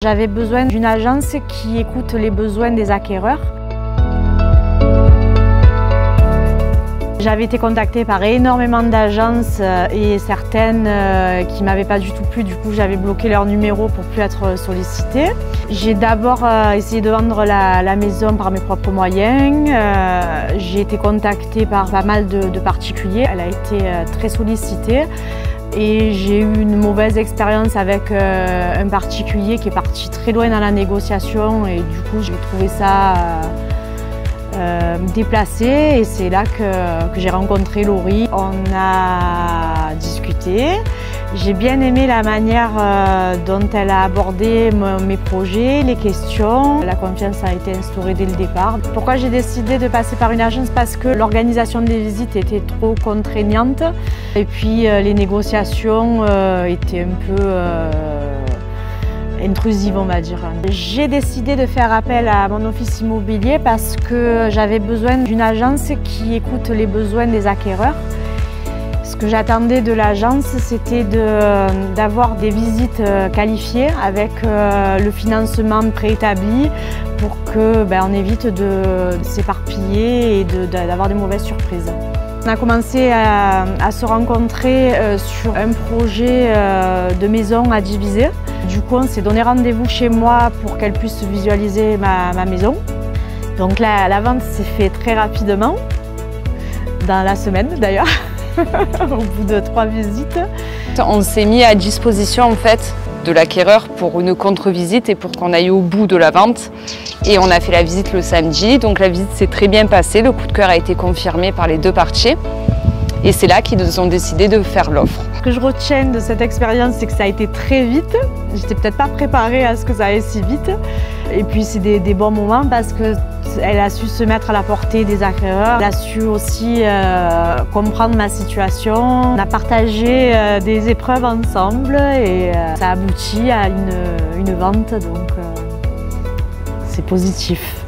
J'avais besoin d'une agence qui écoute les besoins des acquéreurs. J'avais été contactée par énormément d'agences et certaines qui ne m'avaient pas du tout plu, du coup j'avais bloqué leur numéro pour ne plus être sollicitée. J'ai d'abord essayé de vendre la maison par mes propres moyens. J'ai été contactée par pas mal de particuliers, elle a été très sollicitée. Et j'ai eu une mauvaise expérience avec un particulier qui est parti très loin dans la négociation et du coup j'ai trouvé ça déplacé et c'est là que j'ai rencontré Laurie. On a discuté, j'ai bien aimé la manière dont elle a abordé mes projets, les questions. La confiance a été instaurée dès le départ. Pourquoi j'ai décidé de passer par une agence? Parce que l'organisation des visites était trop contraignante et puis les négociations étaient un peu intrusive, on va dire. J'ai décidé de faire appel à mon office immobilier parce que j'avais besoin d'une agence qui écoute les besoins des acquéreurs. Ce que j'attendais de l'agence, c'était d'avoir des visites qualifiées avec le financement préétabli pour qu'on évite de s'éparpiller et d'avoir de mauvaises surprises. On a commencé à se rencontrer sur un projet de maison à diviser. Du coup, on s'est donné rendez-vous chez moi pour qu'elle puisse visualiser ma maison. Donc la vente s'est faite très rapidement, dans la semaine d'ailleurs, au bout de 3 visites. On s'est mis à disposition en fait de l'acquéreur pour une contre-visite et pour qu'on aille au bout de la vente. Et on a fait la visite le samedi, donc la visite s'est très bien passée, le coup de cœur a été confirmé par les 2 parties. Et c'est là qu'ils ont décidé de faire l'offre. Ce que je retiens de cette expérience, c'est que ça a été très vite. J'étais peut-être pas préparée à ce que ça aille si vite. Et puis c'est des bons moments parce qu'elle a su se mettre à la portée des acquéreurs. Elle a su aussi comprendre ma situation. On a partagé des épreuves ensemble et ça aboutit à une vente. Donc c'est positif.